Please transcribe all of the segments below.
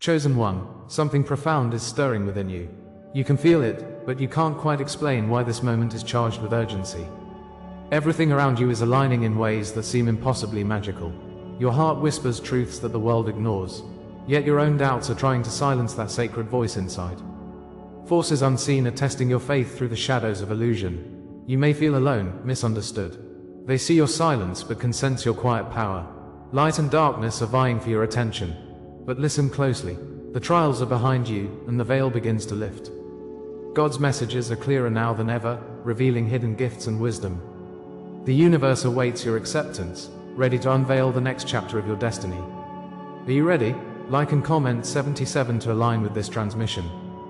Chosen one, something profound is stirring within you. You can feel it, but you can't quite explain why this moment is charged with urgency. Everything around you is aligning in ways that seem impossibly magical. Your heart whispers truths that the world ignores, yet your own doubts are trying to silence that sacred voice inside. Forces unseen are testing your faith through the shadows of illusion. You may feel alone, misunderstood. They see your silence but can sense your quiet power. Light and darkness are vying for your attention. But listen closely. The trials are behind you, and the veil begins to lift. God's messages are clearer now than ever, revealing hidden gifts and wisdom. The universe awaits your acceptance, ready to unveil the next chapter of your destiny. Are you ready? Like and comment 77 to align with this transmission.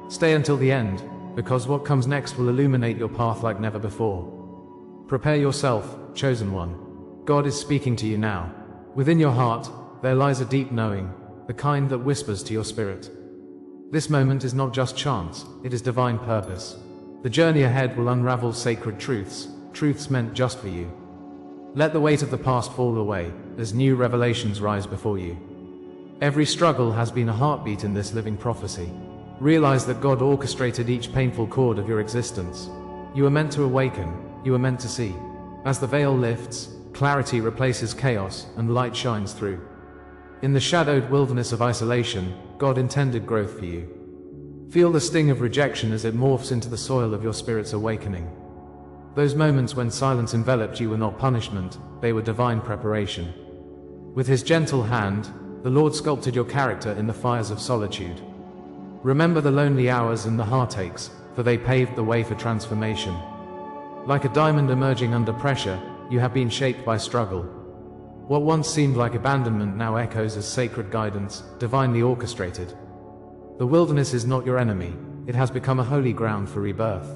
Stay until the end, because what comes next will illuminate your path like never before. Prepare yourself, chosen one. God is speaking to you now. Within your heart, there lies a deep knowing, the kind that whispers to your spirit. This moment is not just chance, it is divine purpose. The journey ahead will unravel sacred truths, truths meant just for you. Let the weight of the past fall away, as new revelations rise before you. Every struggle has been a heartbeat in this living prophecy. Realize that God orchestrated each painful chord of your existence. You are meant to awaken, you are meant to see. As the veil lifts, clarity replaces chaos, and light shines through. In the shadowed wilderness of isolation, God intended growth for you. Feel the sting of rejection as it morphs into the soil of your spirit's awakening. Those moments when silence enveloped you were not punishment, they were divine preparation. With His gentle hand, the Lord sculpted your character in the fires of solitude. Remember the lonely hours and the heartaches, for they paved the way for transformation. Like a diamond emerging under pressure, you have been shaped by struggle. What once seemed like abandonment now echoes as sacred guidance, divinely orchestrated. The wilderness is not your enemy, it has become a holy ground for rebirth.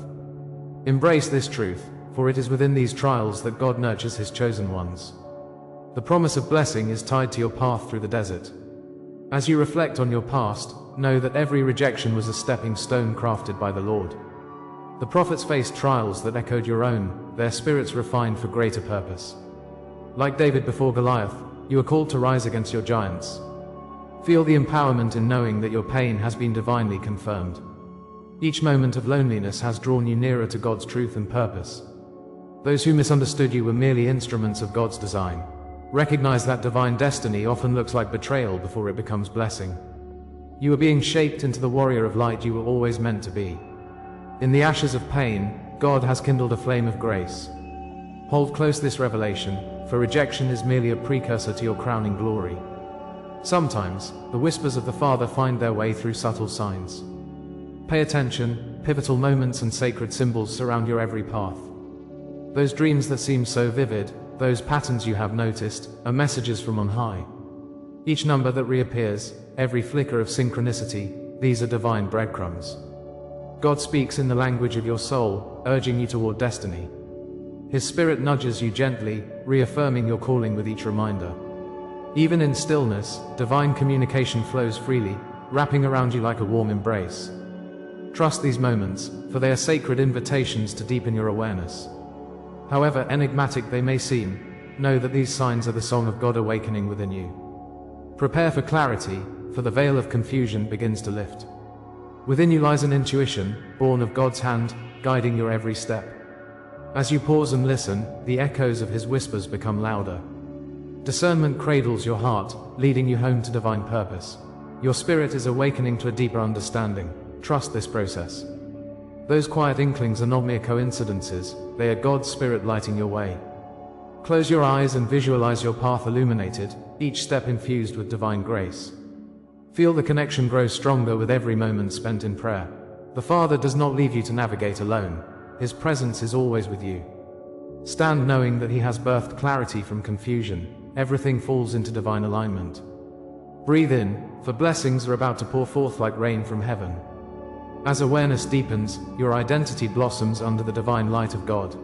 Embrace this truth, for it is within these trials that God nurtures His chosen ones. The promise of blessing is tied to your path through the desert. As you reflect on your past, know that every rejection was a stepping stone crafted by the Lord. The prophets faced trials that echoed your own, their spirits refined for greater purpose. Like David before Goliath, you are called to rise against your giants. Feel the empowerment in knowing that your pain has been divinely confirmed. Each moment of loneliness has drawn you nearer to God's truth and purpose. Those who misunderstood you were merely instruments of God's design. Recognize that divine destiny often looks like betrayal before it becomes blessing. You are being shaped into the warrior of light you were always meant to be. In the ashes of pain, God has kindled a flame of grace. Hold close this revelation, for rejection is merely a precursor to your crowning glory. Sometimes, the whispers of the Father find their way through subtle signs. Pay attention, pivotal moments and sacred symbols surround your every path. Those dreams that seem so vivid, those patterns you have noticed, are messages from on high. Each number that reappears, every flicker of synchronicity, these are divine breadcrumbs. God speaks in the language of your soul, urging you toward destiny. His Spirit nudges you gently, reaffirming your calling with each reminder. Even in stillness, divine communication flows freely, wrapping around you like a warm embrace. Trust these moments, for they are sacred invitations to deepen your awareness. However enigmatic they may seem, know that these signs are the song of God awakening within you. Prepare for clarity, for the veil of confusion begins to lift. Within you lies an intuition, born of God's hand, guiding your every step. As you pause and listen, the echoes of His whispers become louder. Discernment cradles your heart, leading you home to divine purpose. Your spirit is awakening to a deeper understanding. Trust this process. Those quiet inklings are not mere coincidences, they are God's Spirit lighting your way. Close your eyes and visualize your path illuminated, each step infused with divine grace. Feel the connection grow stronger with every moment spent in prayer. The Father does not leave you to navigate alone. His presence is always with you. Stand knowing that He has birthed clarity from confusion. Everything falls into divine alignment. Breathe in, for blessings are about to pour forth like rain from heaven. As awareness deepens, your identity blossoms under the divine light of God.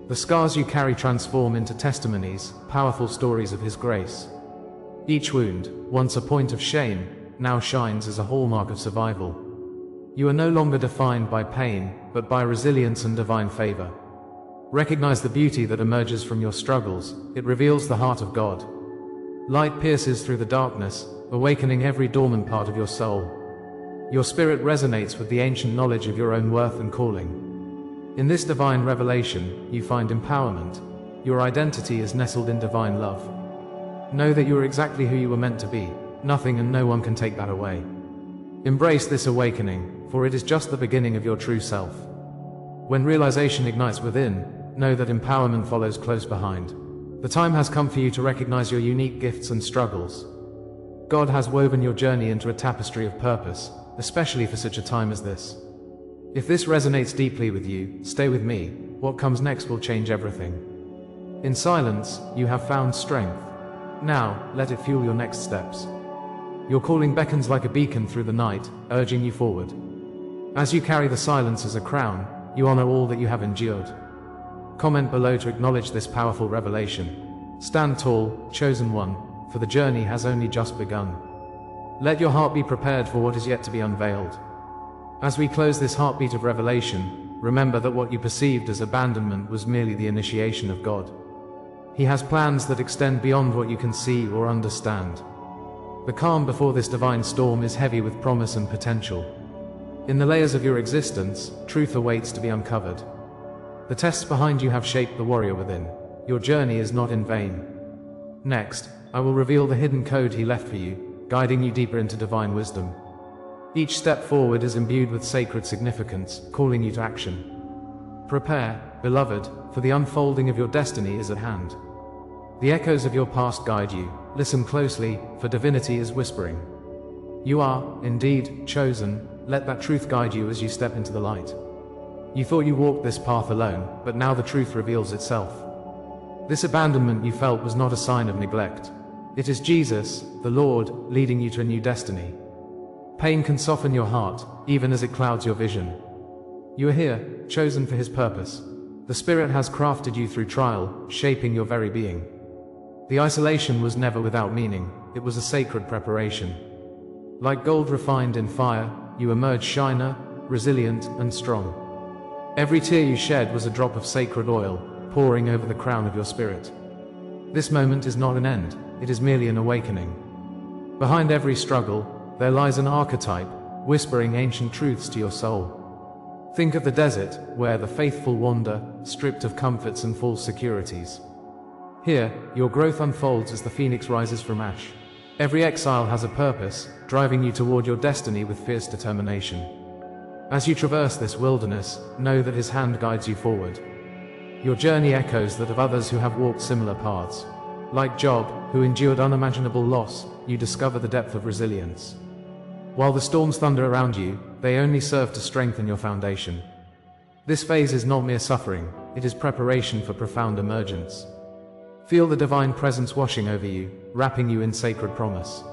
The scars you carry transform into testimonies, powerful stories of His grace. Each wound, once a point of shame, now shines as a hallmark of survival. You are no longer defined by pain, but by resilience and divine favor. Recognize the beauty that emerges from your struggles, it reveals the heart of God. Light pierces through the darkness, awakening every dormant part of your soul. Your spirit resonates with the ancient knowledge of your own worth and calling. In this divine revelation, you find empowerment. Your identity is nestled in divine love. Know that you are exactly who you were meant to be. Nothing and no one can take that away. Embrace this awakening, for it is just the beginning of your true self. When realization ignites within, know that empowerment follows close behind. The time has come for you to recognize your unique gifts and struggles. God has woven your journey into a tapestry of purpose, especially for such a time as this. If this resonates deeply with you, stay with me. What comes next will change everything. In silence, you have found strength. Now, let it fuel your next steps. Your calling beckons like a beacon through the night, urging you forward. As you carry the silence as a crown, you honor all that you have endured. Comment below to acknowledge this powerful revelation. Stand tall, chosen one, for the journey has only just begun. Let your heart be prepared for what is yet to be unveiled. As we close this heartbeat of revelation, remember that what you perceived as abandonment was merely the initiation of God. He has plans that extend beyond what you can see or understand. The calm before this divine storm is heavy with promise and potential. In the layers of your existence, truth awaits to be uncovered. The tests behind you have shaped the warrior within. Your journey is not in vain. Next, I will reveal the hidden code He left for you, guiding you deeper into divine wisdom. Each step forward is imbued with sacred significance, calling you to action. Prepare, beloved, for the unfolding of your destiny is at hand. The echoes of your past guide you. Listen closely, for divinity is whispering. You are, indeed, chosen. Let that truth guide you as you step into the light. You thought you walked this path alone, but now the truth reveals itself. This abandonment you felt was not a sign of neglect. It is Jesus, the Lord, leading you to a new destiny. Pain can soften your heart, even as it clouds your vision. You are here, chosen for His purpose. The Spirit has crafted you through trial, shaping your very being. The isolation was never without meaning, it was a sacred preparation. Like gold refined in fire, you emerge shiner, resilient, and strong. Every tear you shed was a drop of sacred oil, pouring over the crown of your spirit. This moment is not an end, it is merely an awakening. Behind every struggle, there lies an archetype, whispering ancient truths to your soul. Think of the desert, where the faithful wander, stripped of comforts and false securities. Here, your growth unfolds as the phoenix rises from ash. Every exile has a purpose, driving you toward your destiny with fierce determination. As you traverse this wilderness, know that His hand guides you forward. Your journey echoes that of others who have walked similar paths. Like Job, who endured unimaginable loss, you discover the depth of resilience. While the storms thunder around you, they only serve to strengthen your foundation. This phase is not mere suffering, it is preparation for profound emergence. Feel the divine presence washing over you, wrapping you in sacred promise.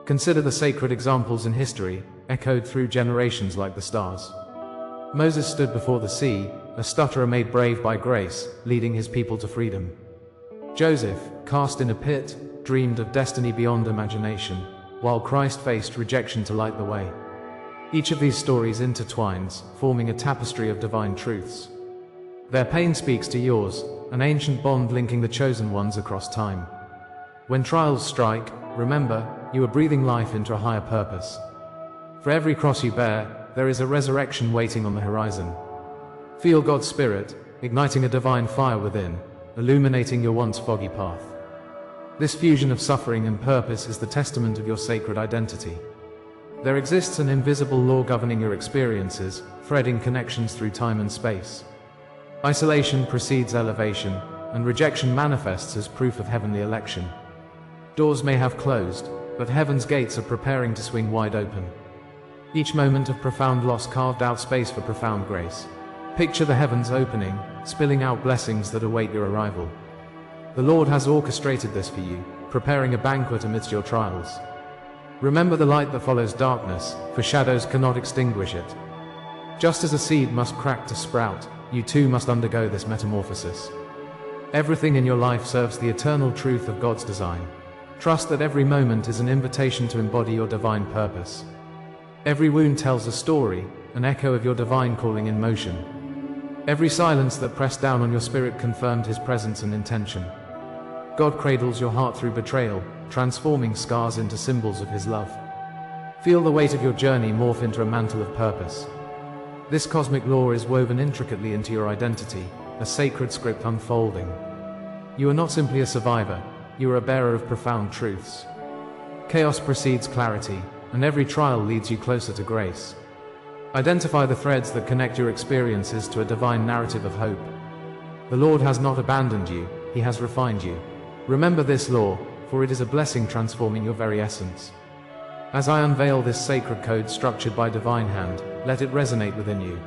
Consider the sacred examples in history, echoed through generations like the stars. Moses stood before the sea, a stutterer made brave by grace, leading his people to freedom. Joseph, cast in a pit, dreamed of destiny beyond imagination, while Christ faced rejection to light the way. Each of these stories intertwines, forming a tapestry of divine truths. Their pain speaks to yours, an ancient bond linking the chosen ones across time. When trials strike, remember, you are breathing life into a higher purpose. For every cross you bear, there is a resurrection waiting on the horizon. Feel God's Spirit, igniting a divine fire within, illuminating your once foggy path. This fusion of suffering and purpose is the testament of your sacred identity. There exists an invisible law governing your experiences, threading connections through time and space. Isolation precedes elevation, and rejection manifests as proof of heavenly election. Doors may have closed, but heaven's gates are preparing to swing wide open. Each moment of profound loss carved out space for profound grace. Picture the heavens opening, spilling out blessings that await your arrival. The Lord has orchestrated this for you, preparing a banquet amidst your trials. Remember the light that follows darkness, for shadows cannot extinguish it. Just as a seed must crack to sprout, you too must undergo this metamorphosis. Everything in your life serves the eternal truth of God's design. Trust that every moment is an invitation to embody your divine purpose. Every wound tells a story, an echo of your divine calling in motion. Every silence that pressed down on your spirit confirmed His presence and intention. God cradles your heart through betrayal, transforming scars into symbols of His love. Feel the weight of your journey morph into a mantle of purpose. This cosmic law is woven intricately into your identity, a sacred script unfolding. You are not simply a survivor, you are a bearer of profound truths. Chaos precedes clarity, and every trial leads you closer to grace. Identify the threads that connect your experiences to a divine narrative of hope. The Lord has not abandoned you, He has refined you. Remember this law, for it is a blessing transforming your very essence. As I unveil this sacred code structured by divine hand, let it resonate within you.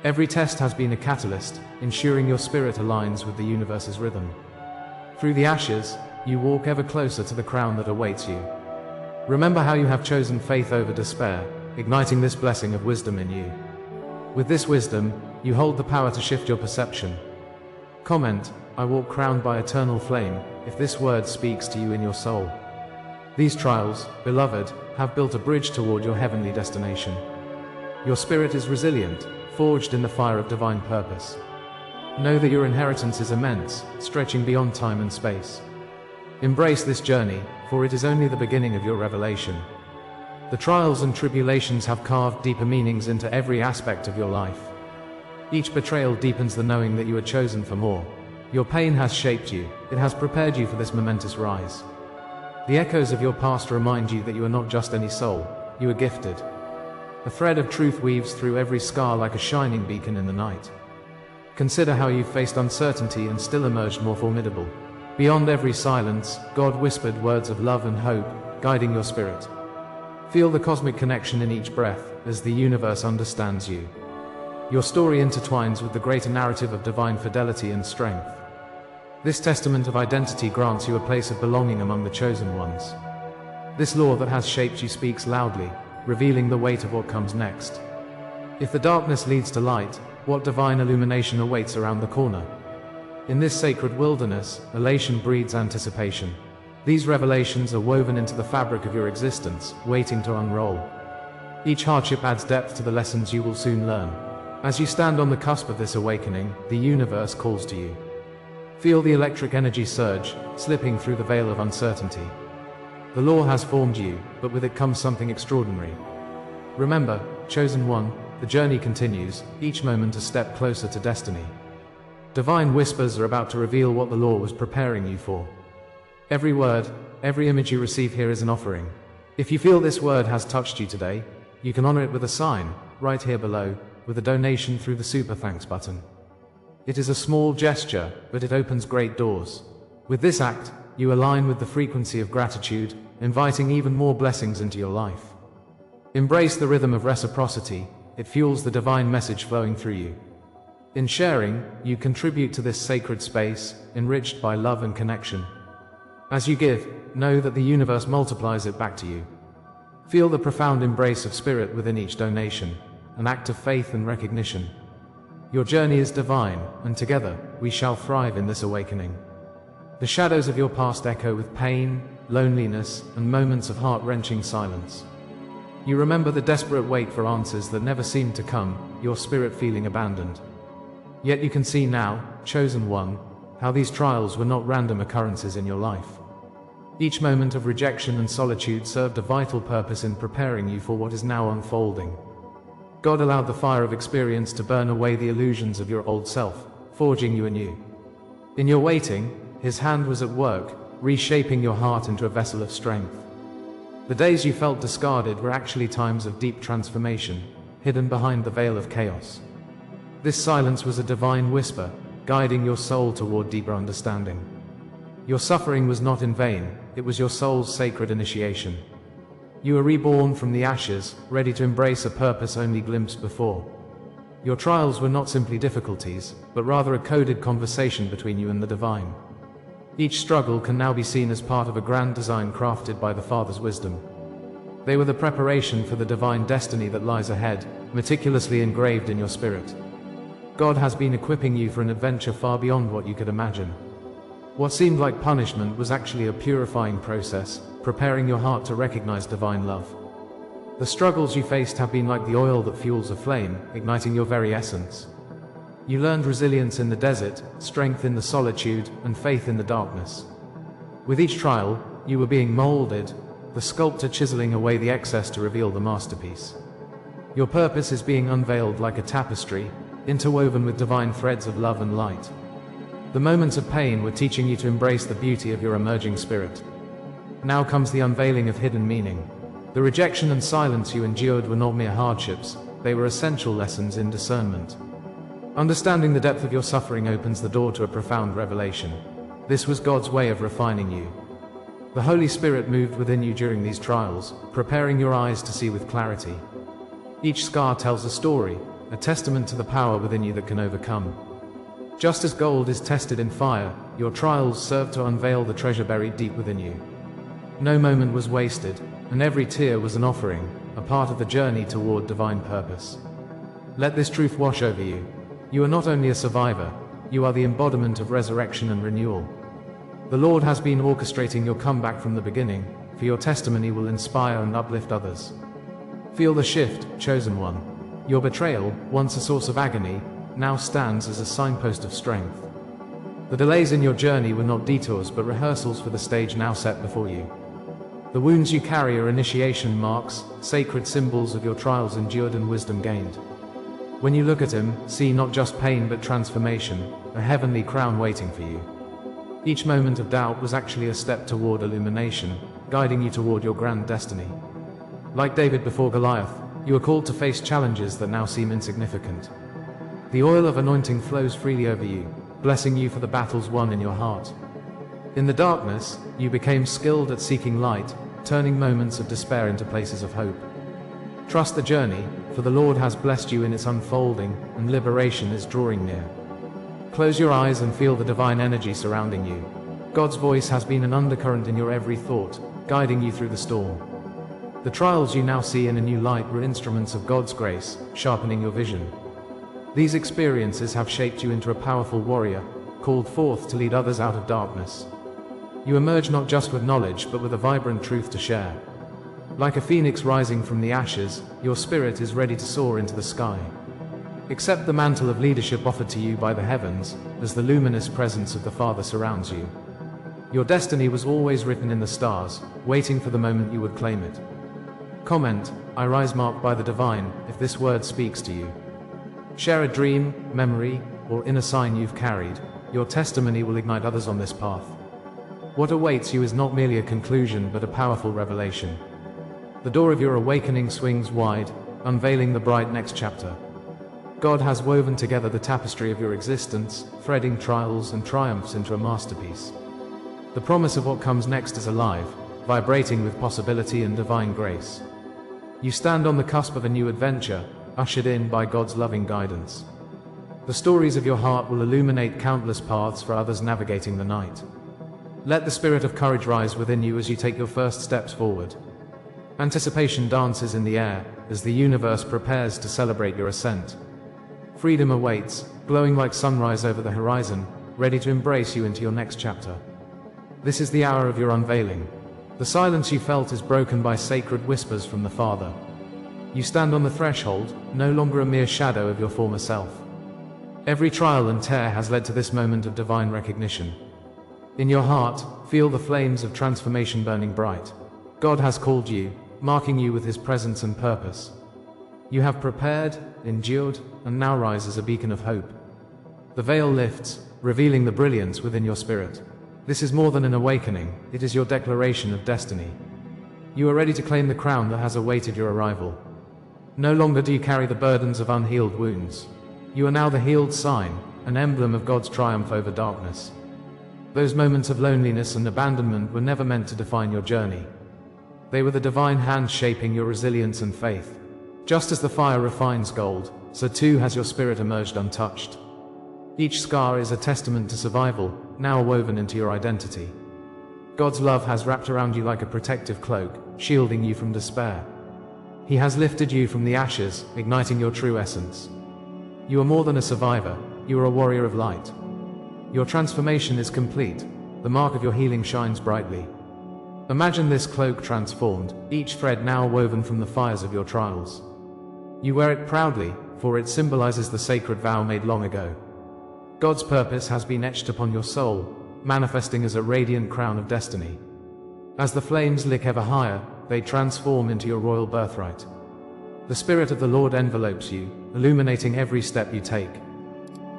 Every test has been a catalyst, ensuring your spirit aligns with the universe's rhythm. Through the ashes, you walk ever closer to the crown that awaits you. Remember how you have chosen faith over despair, igniting this blessing of wisdom in you. With this wisdom, you hold the power to shift your perception. Comment, I walk crowned by eternal flame, if this word speaks to you in your soul. These trials, beloved, have built a bridge toward your heavenly destination. Your spirit is resilient, forged in the fire of divine purpose. Know that your inheritance is immense, stretching beyond time and space. Embrace this journey, for it is only the beginning of your revelation. The trials and tribulations have carved deeper meanings into every aspect of your life. Each betrayal deepens the knowing that you are chosen for more. Your pain has shaped you, it has prepared you for this momentous rise. The echoes of your past remind you that you are not just any soul, you are gifted. A thread of truth weaves through every scar like a shining beacon in the night. Consider how you've faced uncertainty and still emerged more formidable. Beyond every silence, God whispered words of love and hope, guiding your spirit. Feel the cosmic connection in each breath, as the universe understands you. Your story intertwines with the greater narrative of divine fidelity and strength. This testament of identity grants you a place of belonging among the chosen ones. This law that has shaped you speaks loudly, revealing the weight of what comes next. If the darkness leads to light, what divine illumination awaits around the corner? In this sacred wilderness, elation breeds anticipation. These revelations are woven into the fabric of your existence, waiting to unroll. Each hardship adds depth to the lessons you will soon learn. As you stand on the cusp of this awakening, the universe calls to you. Feel the electric energy surge, slipping through the veil of uncertainty. The law has formed you, but with it comes something extraordinary. Remember, chosen one, the journey continues, each moment a step closer to destiny. Divine whispers are about to reveal what the law was preparing you for. Every word, every image you receive here is an offering. If you feel this word has touched you today, you can honor it with a sign, right here below, with a donation through the Super Thanks button. It is a small gesture, but it opens great doors. With this act, you align with the frequency of gratitude, inviting even more blessings into your life. Embrace the rhythm of reciprocity, it fuels the divine message flowing through you. In sharing, you contribute to this sacred space, enriched by love and connection. As you give, know that the universe multiplies it back to you. Feel the profound embrace of spirit within each donation, an act of faith and recognition. Your journey is divine, and together, we shall thrive in this awakening. The shadows of your past echo with pain, loneliness, and moments of heart-wrenching silence. You remember the desperate wait for answers that never seemed to come, your spirit feeling abandoned. Yet you can see now, chosen one, how these trials were not random occurrences in your life. Each moment of rejection and solitude served a vital purpose in preparing you for what is now unfolding. God allowed the fire of experience to burn away the illusions of your old self, forging you anew. In your waiting, His hand was at work, reshaping your heart into a vessel of strength. The days you felt discarded were actually times of deep transformation, hidden behind the veil of chaos. This silence was a divine whisper, guiding your soul toward deeper understanding. Your suffering was not in vain, it was your soul's sacred initiation. You were reborn from the ashes, ready to embrace a purpose only glimpsed before. Your trials were not simply difficulties, but rather a coded conversation between you and the divine. Each struggle can now be seen as part of a grand design crafted by the Father's wisdom. They were the preparation for the divine destiny that lies ahead, meticulously engraved in your spirit. God has been equipping you for an adventure far beyond what you could imagine. What seemed like punishment was actually a purifying process, preparing your heart to recognize divine love. The struggles you faced have been like the oil that fuels a flame, igniting your very essence. You learned resilience in the desert, strength in the solitude, and faith in the darkness. With each trial, you were being molded, the sculptor chiseling away the excess to reveal the masterpiece. Your purpose is being unveiled like a tapestry, interwoven with divine threads of love and light. The moments of pain were teaching you to embrace the beauty of your emerging spirit. Now comes the unveiling of hidden meaning. The rejection and silence you endured were not mere hardships, they were essential lessons in discernment. Understanding the depth of your suffering opens the door to a profound revelation. This was God's way of refining you. The Holy Spirit moved within you during these trials, preparing your eyes to see with clarity. Each scar tells a story, a testament to the power within you that can overcome. Just as gold is tested in fire, your trials serve to unveil the treasure buried deep within you. No moment was wasted, and every tear was an offering, a part of the journey toward divine purpose. Let this truth wash over you. You are not only a survivor, you are the embodiment of resurrection and renewal. The Lord has been orchestrating your comeback from the beginning, for your testimony will inspire and uplift others. Feel the shift, chosen one. Your betrayal, once a source of agony, now stands as a signpost of strength. The delays in your journey were not detours but rehearsals for the stage now set before you. The wounds you carry are initiation marks, sacred symbols of your trials endured and wisdom gained. When you look at him, see not just pain but transformation, a heavenly crown waiting for you. Each moment of doubt was actually a step toward illumination, guiding you toward your grand destiny. Like David before Goliath, you are called to face challenges that now seem insignificant. The oil of anointing flows freely over you, blessing you for the battles won in your heart. In the darkness, you became skilled at seeking light, turning moments of despair into places of hope. Trust the journey, for the Lord has blessed you in its unfolding, and liberation is drawing near. Close your eyes and feel the divine energy surrounding you. God's voice has been an undercurrent in your every thought, guiding you through the storm. The trials you now see in a new light were instruments of God's grace, sharpening your vision. These experiences have shaped you into a powerful warrior, called forth to lead others out of darkness. You emerge not just with knowledge but with a vibrant truth to share. Like a phoenix rising from the ashes, your spirit is ready to soar into the sky. Accept the mantle of leadership offered to you by the heavens, as the luminous presence of the Father surrounds you. Your destiny was always written in the stars, waiting for the moment you would claim it. Comment, I rise marked by the divine, if this word speaks to you. Share a dream, memory, or inner sign you've carried. Your testimony will ignite others on this path. What awaits you is not merely a conclusion but a powerful revelation. The door of your awakening swings wide, unveiling the bright next chapter. God has woven together the tapestry of your existence, threading trials and triumphs into a masterpiece. The promise of what comes next is alive, vibrating with possibility and divine grace. You stand on the cusp of a new adventure, ushered in by God's loving guidance. The stories of your heart will illuminate countless paths for others navigating the night. Let the spirit of courage rise within you as you take your first steps forward. Anticipation dances in the air as the universe prepares to celebrate your ascent. Freedom awaits, glowing like sunrise over the horizon, ready to embrace you into your next chapter. This is the hour of your unveiling. The silence you felt is broken by sacred whispers from the Father. You stand on the threshold, no longer a mere shadow of your former self. Every trial and tear has led to this moment of divine recognition. In your heart, feel the flames of transformation burning bright. God has called you, marking you with his presence and purpose. You have prepared, endured, and now rise as a beacon of hope. The veil lifts, revealing the brilliance within your spirit. This is more than an awakening, it is your declaration of destiny. You are ready to claim the crown that has awaited your arrival. No longer do you carry the burdens of unhealed wounds. You are now the healed sign, an emblem of God's triumph over darkness. Those moments of loneliness and abandonment were never meant to define your journey. They were the divine hand shaping your resilience and faith. Just as the fire refines gold, so too has your spirit emerged untouched. Each scar is a testament to survival, now woven into your identity. God's love has wrapped around you like a protective cloak, shielding you from despair. He has lifted you from the ashes, igniting your true essence. You are more than a survivor, you are a warrior of light. Your transformation is complete, the mark of your healing shines brightly. Imagine this cloak transformed, each thread now woven from the fires of your trials. You wear it proudly, for it symbolizes the sacred vow made long ago. God's purpose has been etched upon your soul, manifesting as a radiant crown of destiny. As the flames lick ever higher, they transform into your royal birthright. The Spirit of the Lord envelopes you, illuminating every step you take.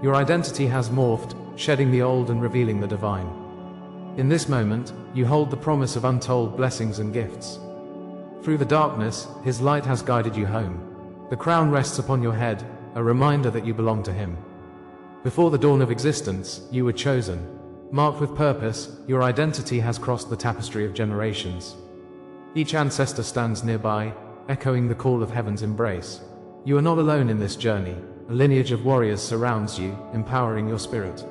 Your identity has morphed, shedding the old and revealing the divine. In this moment, you hold the promise of untold blessings and gifts. Through the darkness, His light has guided you home. The crown rests upon your head, a reminder that you belong to Him. Before the dawn of existence, you were chosen. Marked with purpose, your identity has crossed the tapestry of generations. Each ancestor stands nearby, echoing the call of heaven's embrace. You are not alone in this journey. A lineage of warriors surrounds you, empowering your spirit.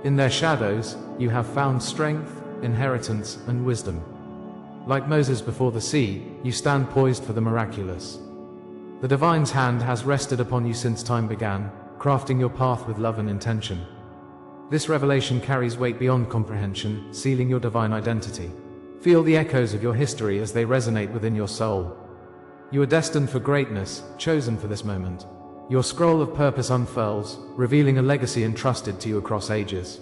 In their shadows, you have found strength, inheritance, and wisdom. Like Moses before the sea, you stand poised for the miraculous. The divine's hand has rested upon you since time began, crafting your path with love and intention. This revelation carries weight beyond comprehension, sealing your divine identity. Feel the echoes of your history as they resonate within your soul. You are destined for greatness, chosen for this moment. Your scroll of purpose unfurls, revealing a legacy entrusted to you across ages.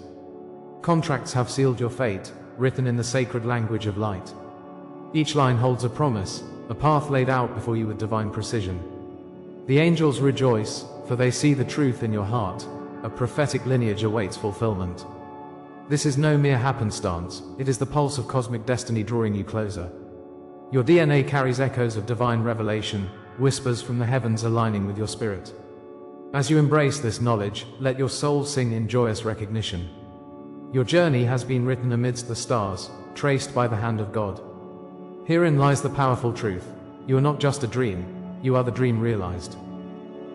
Contracts have sealed your fate, written in the sacred language of light. Each line holds a promise, a path laid out before you with divine precision. The angels rejoice, for they see the truth in your heart. A prophetic lineage awaits fulfillment. This is no mere happenstance, it is the pulse of cosmic destiny drawing you closer. Your DNA carries echoes of divine revelation, whispers from the heavens aligning with your spirit. As you embrace this knowledge, let your soul sing in joyous recognition. Your journey has been written amidst the stars, traced by the hand of God. Herein lies the powerful truth. You are not just a dream, you are the dream realized.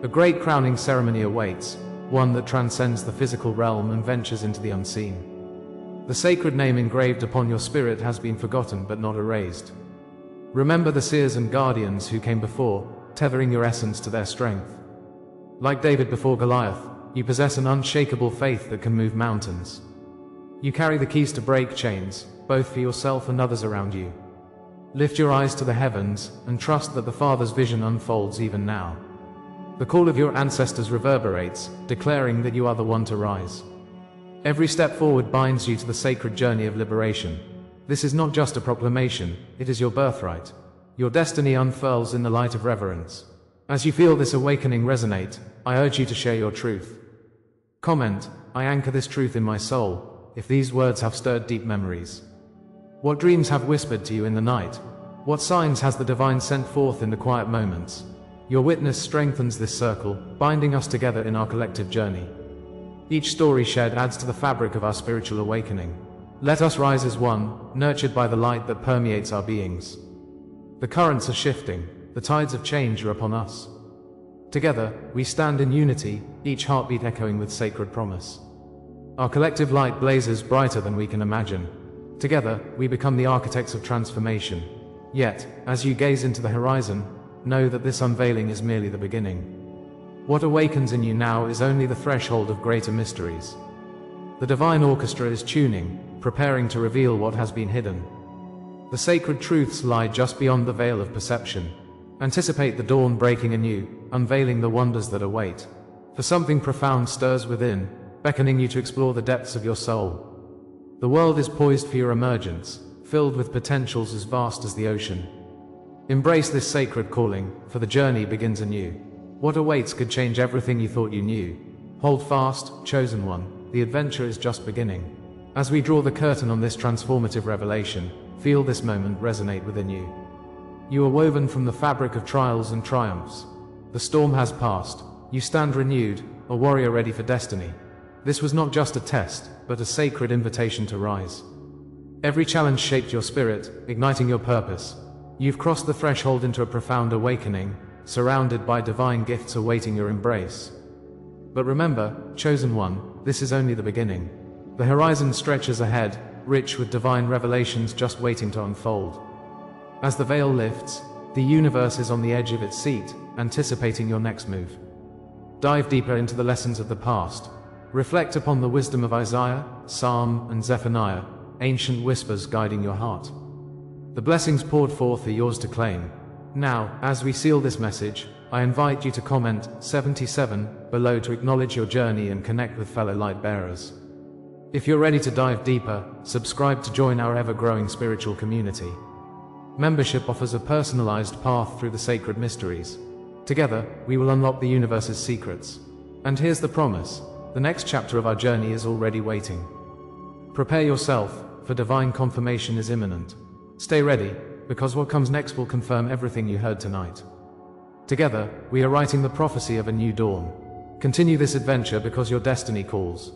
A great crowning ceremony awaits, one that transcends the physical realm and ventures into the unseen. The sacred name engraved upon your spirit has been forgotten but not erased. Remember the seers and guardians who came before, tethering your essence to their strength. Like David before Goliath, you possess an unshakable faith that can move mountains. You carry the keys to break chains, both for yourself and others around you. Lift your eyes to the heavens, and trust that the Father's vision unfolds even now. The call of your ancestors reverberates, declaring that you are the one to rise. Every step forward binds you to the sacred journey of liberation. This is not just a proclamation, it is your birthright. Your destiny unfurls in the light of reverence. As you feel this awakening resonate, I urge you to share your truth. Comment, I anchor this truth in my soul, if these words have stirred deep memories. What dreams have whispered to you in the night? What signs has the divine sent forth in the quiet moments? Your witness strengthens this circle, binding us together in our collective journey. Each story shared adds to the fabric of our spiritual awakening. Let us rise as one, nurtured by the light that permeates our beings. The currents are shifting, the tides of change are upon us. Together, we stand in unity, each heartbeat echoing with sacred promise. Our collective light blazes brighter than we can imagine. Together, we become the architects of transformation. Yet, as you gaze into the horizon, know that this unveiling is merely the beginning. What awakens in you now is only the threshold of greater mysteries. The divine orchestra is tuning, preparing to reveal what has been hidden. The sacred truths lie just beyond the veil of perception. Anticipate the dawn breaking anew, unveiling the wonders that await. For something profound stirs within, beckoning you to explore the depths of your soul. The world is poised for your emergence, filled with potentials as vast as the ocean. Embrace this sacred calling, for the journey begins anew. What awaits could change everything you thought you knew. Hold fast, chosen one, the adventure is just beginning. As we draw the curtain on this transformative revelation, feel this moment resonate within you. You are woven from the fabric of trials and triumphs. The storm has passed. You stand renewed, a warrior ready for destiny. This was not just a test, but a sacred invitation to rise. Every challenge shaped your spirit, igniting your purpose. You've crossed the threshold into a profound awakening, surrounded by divine gifts awaiting your embrace. But remember, chosen one, this is only the beginning. The horizon stretches ahead, rich with divine revelations just waiting to unfold. As the veil lifts, the universe is on the edge of its seat, anticipating your next move. Dive deeper into the lessons of the past. Reflect upon the wisdom of Isaiah, Psalm, and Zephaniah, ancient whispers guiding your heart. The blessings poured forth are yours to claim. Now, as we seal this message, I invite you to comment 77 below to acknowledge your journey and connect with fellow light bearers. If you're ready to dive deeper, subscribe to join our ever-growing spiritual community. Membership offers a personalized path through the sacred mysteries. Together, we will unlock the universe's secrets. And here's the promise: the next chapter of our journey is already waiting. Prepare yourself, for divine confirmation is imminent. Stay ready, because what comes next will confirm everything you heard tonight. Together, we are writing the prophecy of a new dawn. Continue this adventure because your destiny calls.